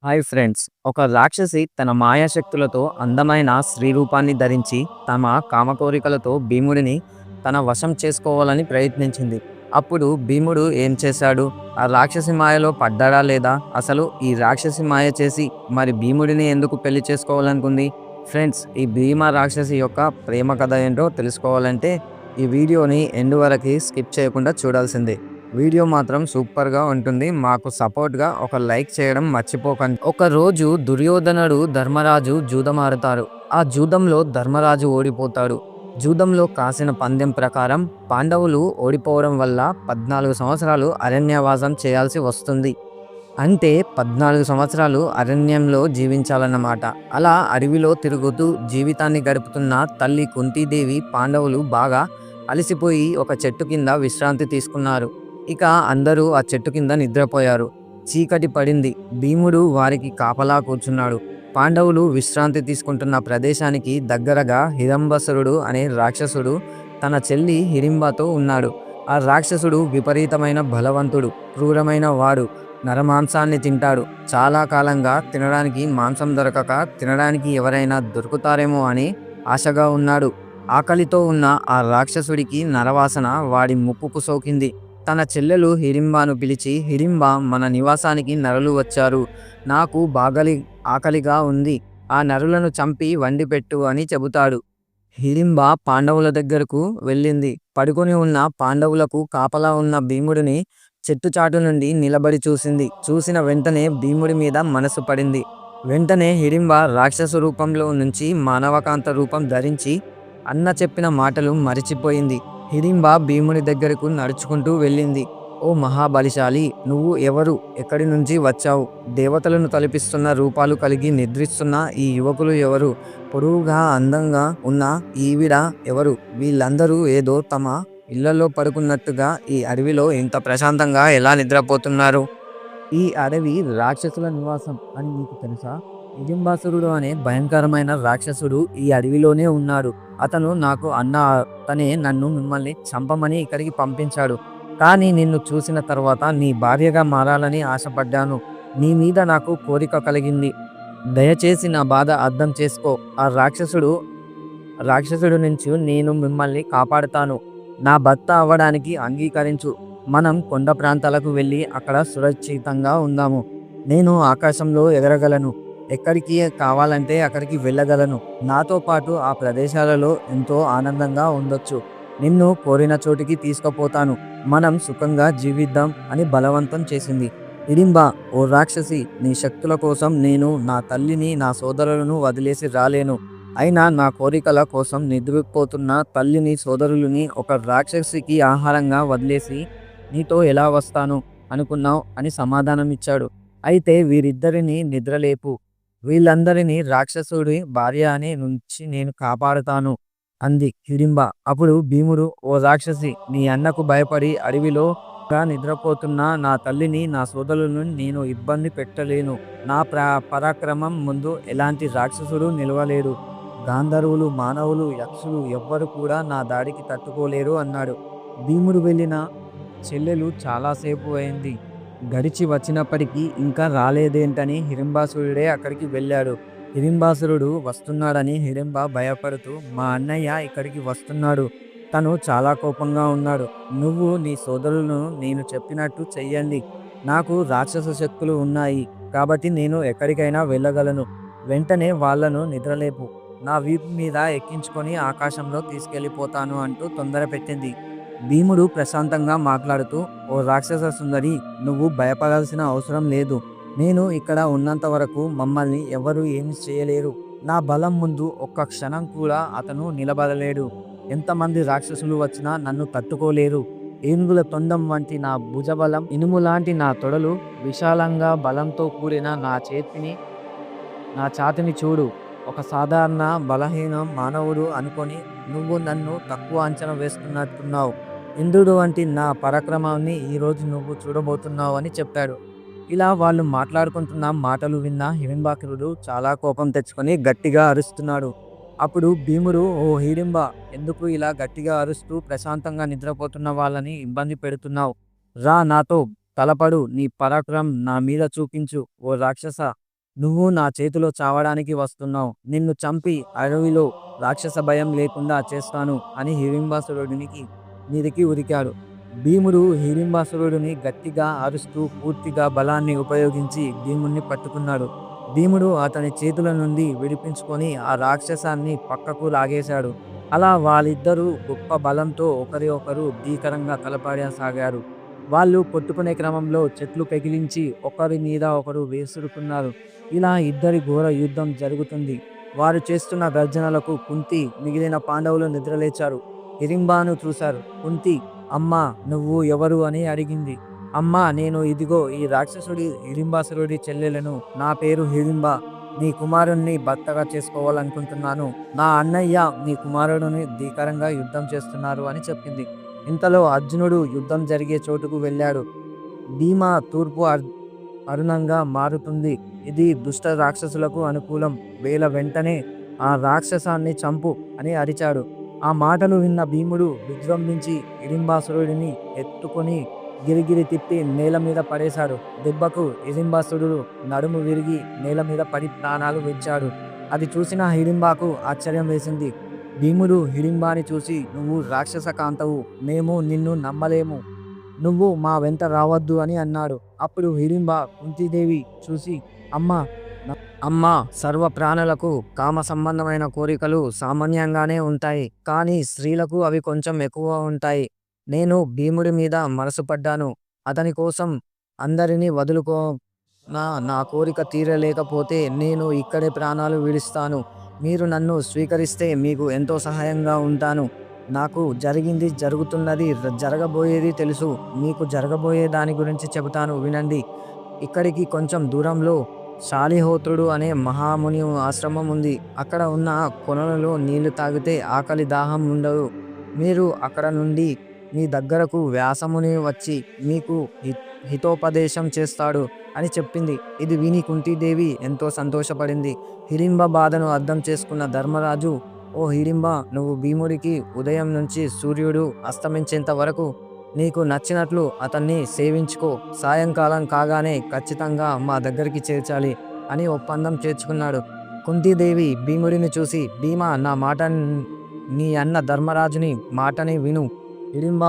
Hi friends. ఒక రాక్షసి తన మాయాశక్తులతో అందమైన స్త్రీ రూపాన్ని ధరించి తమ కామకోరికలతో భీముడిని తన వశం చేసుకోవాలని ప్రయత్నించింది. అప్పుడు భీముడు ఏం చేశాడు? ఆ రాక్షసి మాయలో పడ్డాడా లేదా? అసలు ఈ రాక్షసి మాయ చేసి మరి భీముడిని ఎందుకు పెళ్లి చేసుకోవాలనుకుంది? ఫ్రెండ్స్, ఈ భీమ రాక్షసి యొక్క ప్రేమ కథ ఏంటో తెలుసుకోవాలంటే ఈ వీడియోని ఎండ్ వరకు స్కిప్ చేయకుండా చూడాల్సిందే. వీడియో మాత్రం సూపర్‌గా ఉంటుంది. మాకు సపోర్ట్‌గా ఒక లైక్ చేయడం మర్చిపోకండి. ఒకరోజు దుర్యోధనుడు, ధర్మరాజు జూదం ఆడతారు. ఆ జూదంలో ధర్మరాజు ఓడిపోతాడు. జూదంలో కాసిన పందెం ప్రకారం పాండవులు ఓడిపోవడం వల్ల 14 సంవత్సరాలు అరణ్యవాసం చేయాల్సి వస్తుంది. అంటే 14 సంవత్సరాలు అరణ్యంలో జీవించాలన్నమాట. అలా అడవిలో తిరుగుతూ జీవితాన్ని గడుపుతున్న తల్లి కుంతీదేవి, పాండవులు బాగా అలసిపోయి ఒక చెట్టు కింద విశ్రాంతి తీసుకున్నారు. ఇక అందరూ ఆ చెట్టు కింద నిద్రపోయారు. చీకటి పడింది. భీముడు వారికి కాపలా కూర్చున్నాడు. పాండవులు విశ్రాంతి తీసుకుంటున్న ప్రదేశానికి దగ్గరగా హిరంబసురుడు అనే రాక్షసుడు తన చెల్లి హిడింబతో ఉన్నాడు. ఆ రాక్షసుడు విపరీతమైన బలవంతుడు, క్రూరమైన వాడు. నరమాంసాన్ని తింటాడు. చాలా కాలంగా తినడానికి మాంసం దొరకక తినడానికి ఎవరైనా దొరుకుతారేమో అని ఆశగా ఉన్నాడు. ఆకలితో ఉన్న ఆ రాక్షసుడికి నరవాసన వాడి ముక్కుకు సోకింది. తన చెల్లెలు హిడింబాను పిలిచి, హిడింబా, మన నివాసానికి నరులు వచ్చారు. నాకు ఆకలిగా ఉంది. ఆ నరులను చంపి వండిపెట్టు అని చెబుతాడు. హిడింబ పాండవుల దగ్గరకు వెళ్ళింది. పడుకొని ఉన్న పాండవులకు కాపలా ఉన్న భీముడిని చెట్టు చాటు నుండి నిలబడి చూసింది. చూసిన వెంటనే భీముడి మీద మనసు పడింది. వెంటనే హిడింబ రాక్షస రూపంలో నుంచి మానవకాంత రూపం ధరించి అన్న చెప్పిన మాటలు మరిచిపోయింది. హిడింబ భీముని దగ్గరకు నడుచుకుంటూ వెళ్ళింది. ఓ మహాబలిశాలి, నువ్వు ఎవరు? ఎక్కడి నుంచి వచ్చావు? దేవతలను తలపిస్తున్న రూపాలు కలిగి నిద్రిస్తున్న ఈ యువకులు ఎవరు? పొడవుగా అందంగా ఉన్న ఈవిడ ఎవరు? వీళ్ళందరూ ఏదో తమ ఇళ్లలో పడుకున్నట్టుగా ఈ అడవిలో ఇంత ప్రశాంతంగా ఎలా నిద్రపోతున్నారు? ఈ అడవి రాక్షసుల నివాసం అని మీకు తెలుసా? హిడింబాసురుడు అనే భయంకరమైన రాక్షసుడు ఈ అడవిలోనే ఉన్నాడు. అతను నాకు అతనే నన్ను మిమ్మల్ని చంపమని ఇక్కడికి పంపించాడు. కానీ నిన్ను చూసిన తర్వాత నీ భార్యగా మారాలని ఆశపడ్డాను. నీ మీద నాకు కోరిక కలిగింది. దయచేసి నా బాధ అర్థం చేసుకో. ఆ రాక్షసుడు నుంచి నేను మిమ్మల్ని కాపాడుతాను. నా భర్త అవ్వడానికి అంగీకరించు. మనం కొండ ప్రాంతాలకు వెళ్ళి అక్కడ సురక్షితంగా ఉందాము. నేను ఆకాశంలో ఎగరగలను. ఎక్కడికి కావాలంటే అక్కడికి వెళ్ళగలను. నాతో పాటు ఆ ప్రదేశాలలో ఎంతో ఆనందంగా ఉండొచ్చు. నిన్ను కోరిన చోటికి తీసుకుపోతాను. మనం సుఖంగా జీవిద్దాం అని బలవంతం చేసింది. హిడింబ, ఓ రాక్షసి, నీ శక్తుల కోసం నేను నా తల్లిని, నా సోదరులను వదిలేసి రాలేను. అయినా నా కోరికల కోసం నిద్రపోతున్న తల్లిని, సోదరులని ఒక రాక్షసికి ఆహారంగా వదిలేసి నీతో ఎలా వస్తాను అనుకున్నావు అని సమాధానమిచ్చాడు. అయితే వీరిద్దరిని నిద్రలేపు. వీళ్ళందరినీ రాక్షసుడి భార్య అనే నుంచి నేను కాపాడుతాను అంది హిడింబ. అప్పుడు భీముడు, ఓ రాక్షసి, నీ అన్నకు భయపడి అడవిలో నిద్రపోతున్న నా తల్లిని, నా సోదరులను నేను ఇబ్బంది పెట్టలేను. నా పరాక్రమం ముందు ఎలాంటి రాక్షసుడు నిలవలేడు. గాంధర్వులు, మానవులు, యక్షులు ఎవ్వరు కూడా నా దాడికి తట్టుకోలేరు అన్నాడు. భీముడు వెళ్ళిన చెల్లెలు చాలాసేపు అయింది. గడిచి వచ్చినప్పటికీ ఇంకా రాలేదేంటని హిడింబాసురుడే అక్కడికి వెళ్ళాడు. హిడింబాసురుడు వస్తున్నాడని హిడింబ భయపడుతూ, మా అన్నయ్య ఇక్కడికి వస్తున్నాడు. తను చాలా కోపంగా ఉన్నాడు. నువ్వు నీ సోదరులను నేను చెప్పినట్టు చెయ్యండి. నాకు రాక్షస శక్తులు ఉన్నాయి కాబట్టి నేను ఎక్కడికైనా వెళ్ళగలను. వెంటనే వాళ్లను నిద్రలేపు. నా వీపు మీద ఎక్కించుకొని ఆకాశంలో తీసుకెళ్ళిపోతాను అంటూ తొందర పెట్టింది. భీముడు ప్రశాంతంగా మాట్లాడుతూ, ఓ రాక్షస సుందరి, నువ్వు భయపడాల్సిన అవసరం లేదు. నేను ఇక్కడ ఉన్నంత వరకు మమ్మల్ని ఎవరు ఏమి చేయలేరు. నా బలం ముందు ఒక్క క్షణం కూడా అతను నిలబడలేడు. ఎంతమంది రాక్షసులు వచ్చినా నన్ను తట్టుకోలేరు. ఏనుగుల తొండం వంటి నా భుజబలం, ఇనుము లాంటి నా తొడలు, విశాలంగా బలంతో కూడిన నా ఛాతిని చూడు. ఒక సాధారణ బలహీన మానవుడు అనుకొని నువ్వు నన్ను తక్కువ అంచనా వేస్తున్నట్టున్నావు. ఇంద్రుడు వంటి నా పరాక్రమాన్ని ఈరోజు నువ్వు చూడబోతున్నావు అని చెప్పాడు. ఇలా వాళ్ళు మాట్లాడుకుంటున్న మాటలు విన్న హిడింబాసురుడు చాలా కోపం తెచ్చుకొని గట్టిగా అరుస్తున్నాడు. అప్పుడు భీముడు, ఓ హిడింబ, ఎందుకు ఇలా గట్టిగా అరుస్తూ ప్రశాంతంగా నిద్రపోతున్న వాళ్ళని ఇబ్బంది పెడుతున్నావు? రా నాతో తలపడు. నీ పరాక్రమం నా మీద చూపించు. ఓ రాక్షస, నువ్వు నా చేతిలో చావడానికి వస్తున్నావు. నిన్ను చంపి అడవిలో రాక్షస భయం లేకుండా చేస్తాను అని హిడింబాసురుడినికి మీదికి ఉరికాడు. భీముడు హిడింబాసురుడిని గట్టిగా అరుస్తూ పూర్తిగా బలాన్ని ఉపయోగించి భీముణ్ణి పట్టుకున్నాడు. భీముడు అతని చేతుల నుండి విడిపించుకొని ఆ రాక్షసాన్ని పక్కకు లాగేశాడు. అలా వాళ్ళిద్దరూ గొప్ప బలంతో ఒకరి ఒకరు భీకరంగా తలపడసాగారు. వాళ్ళు కొట్టుకునే క్రమంలో చెట్లు పెకిలించి ఒకరి మీద ఒకరు వేసుకున్నారు. ఇలా ఇద్దరి ఘోర యుద్ధం జరుగుతుంది. వారు చేస్తున్న గర్జనలకు కుంతి మిగిలిన పాండవులు నిద్రలేచారు. హిడింబాను చూశారు. కుంతి, అమ్మా నువ్వు ఎవరు అని అడిగింది. అమ్మా నేను ఇదిగో ఈ రాక్షసుడి హిడింబాసురుడి చెల్లెలను. నా పేరు హిడింబ. నీ కుమారుణ్ణి భర్తగా చేసుకోవాలనుకుంటున్నాను. నా అన్నయ్య నీ కుమారుడిని భీకరంగా యుద్ధం చేస్తున్నారు అని చెప్పింది. ఇంతలో అర్జునుడు యుద్ధం జరిగే చోటుకు వెళ్ళాడు. భీమ తూర్పు అరుణంగా మారుతుంది. ఇది దుష్ట రాక్షసులకు అనుకూలం. వేల వెంటనే ఆ రాక్షసాన్ని చంపు అని అరిచాడు. ఆ మాటలు విన్న భీముడు విజృంభించి హిడింబాసురుడిని ఎత్తుకొని గిరిగిరి తిప్పి నేల మీద పడేశాడు. దెబ్బకు హిడింబాసురుడు నడుము విరిగి నేల మీద పడి ప్రాణాలు విడిచాడు. అది చూసిన హిడింబాకు ఆశ్చర్యం వేసింది. భీముడు హిడింబాని చూసి, నువ్వు రాక్షస కాంతవు, మేము నిన్ను నమ్మలేము, నువ్వు మా వెంట రావద్దు అని అన్నాడు. అప్పుడు హిడింబ కుంతీదేవి చూసి, అమ్మా సర్వ ప్రాణులకు కామ సంబంధమైన కోరికలు సామాన్యంగానే ఉంటాయి, కానీ స్త్రీలకు అవి కొంచెం ఎక్కువ ఉంటాయి. నేను భీముడి మీద మనసుపడ్డాను. అతని కోసం అందరినీ వదులుకో. నా కోరిక తీరలేకపోతే నేను ఇక్కడే ప్రాణాలు విడిస్తాను. మీరు నన్ను స్వీకరిస్తే మీకు ఎంతో సహాయంగా ఉంటాను. నాకు జరిగింది, జరుగుతున్నది, జరగబోయేది తెలుసు. మీకు జరగబోయే దాని గురించి చెబుతాను వినండి. ఇక్కడికి కొంచెం దూరంలో శాలిహోత్రుడు అనే మహాముని ఆశ్రమం ఉంది. అక్కడ ఉన్న కొనలలో నీళ్లు తాగితే ఆకలి దాహం ఉండదు. మీరు అక్కడ నుండి మీ దగ్గరకు వ్యాసముని వచ్చి మీకు హితోపదేశం చేస్తాడు అని చెప్పింది. ఇది విని కుంతీదేవి ఎంతో సంతోషపడింది. హిడింబ బాధను అర్థం చేసుకున్న ధర్మరాజు, ఓ హిడింబ, నువ్వు భీముడికి ఉదయం నుంచి సూర్యుడు అస్తమించేంత వరకు నీకు నచ్చినట్లు అతన్ని సేవించుకో. సాయంకాలం కాగానే ఖచ్చితంగా మా దగ్గరికి చేర్చాలి అని ఒప్పందం చేర్చుకున్నాడు. కుంతీదేవి భీముడిని చూసి, భీమా, నా మాట నీ అన్న ధర్మరాజుని మాటని విను. హిడింబ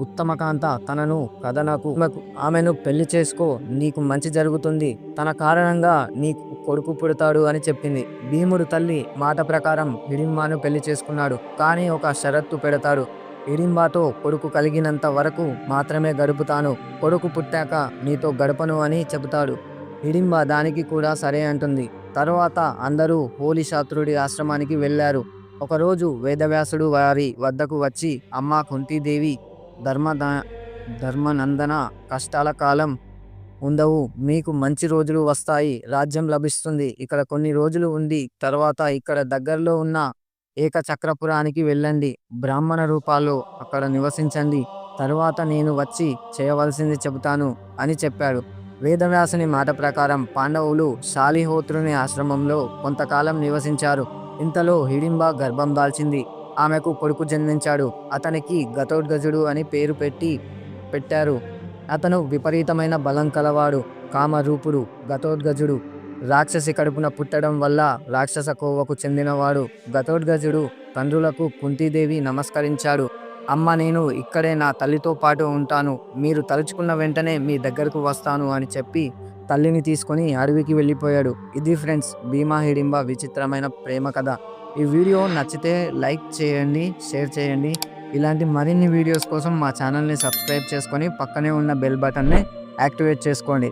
ఉత్తమకాంత తనను కథనకు ఆమెను పెళ్లి చేసుకో, నీకు మంచి జరుగుతుంది. తన కారణంగా నీకు కొడుకు పుడతాడు అని చెప్పింది. భీముడు తల్లి మాట ప్రకారం హిడింబాను పెళ్లి చేసుకున్నాడు. కానీ ఒక షరత్తు పెడతాడు. హిడింబాతో కొడుకు కలిగినంత వరకు మాత్రమే గడుపుతాను, కొడుకు పుట్టాక నీతో గడపను అని చెబుతాడు. హిడింబ దానికి కూడా సరే అంటుంది. తరువాత అందరూ హోలీశాత్రుడి ఆశ్రమానికి వెళ్ళారు. ఒకరోజు వేదవ్యాసుడు వారి వద్దకు వచ్చి, అమ్మా కుంతీదేవి, ధర్మనందన, కష్టాల కాలం ఉండవు, మీకు మంచి రోజులు వస్తాయి, రాజ్యం లభిస్తుంది. ఇక్కడ కొన్ని రోజులు ఉండి తర్వాత ఇక్కడ దగ్గరలో ఉన్న ఏకచక్రపురానికి వెళ్ళండి. బ్రాహ్మణ రూపాల్లో అక్కడ నివసించండి. తరువాత నేను వచ్చి చేయవలసింది చెబుతాను అని చెప్పాడు. వేదవ్యాసుని మాట ప్రకారం పాండవులు శాలిహోత్రుని ఆశ్రమంలో కొంతకాలం నివసించారు. ఇంతలో హిడింబ గర్భం దాల్చింది. ఆమెకు కొడుకు జన్మించాడు. అతనికి ఘటోత్కచుడు అని పేరు పెట్టారు. అతను విపరీతమైన బలం కలవాడు, కామరూపుడు. ఘటోత్కచుడు రాక్షసి కడుపున పుట్టడం వల్ల రాక్షస కోవకు చెందినవాడు. ఘటోత్కచుడు తండ్రులకు కుంతీదేవి నమస్కరించాడు. అమ్మ, నేను ఇక్కడే నా తల్లితో పాటు ఉంటాను. మీరు తలుచుకున్న వెంటనే మీ దగ్గరకు వస్తాను అని చెప్పి తల్లిని తీసుకొని అడవికి వెళ్ళిపోయాడు. ఇది ఫ్రెండ్స్, భీమా హిడింబ విచిత్రమైన ప్రేమ కథ. ఈ వీడియో నచ్చితే లైక్ చేయండి, షేర్ చేయండి. ఇలాంటి మరిన్ని వీడియోస్ కోసం మా ఛానల్ని సబ్స్క్రైబ్ చేసుకొని పక్కనే ఉన్న బెల్ బటన్ని యాక్టివేట్ చేసుకోండి.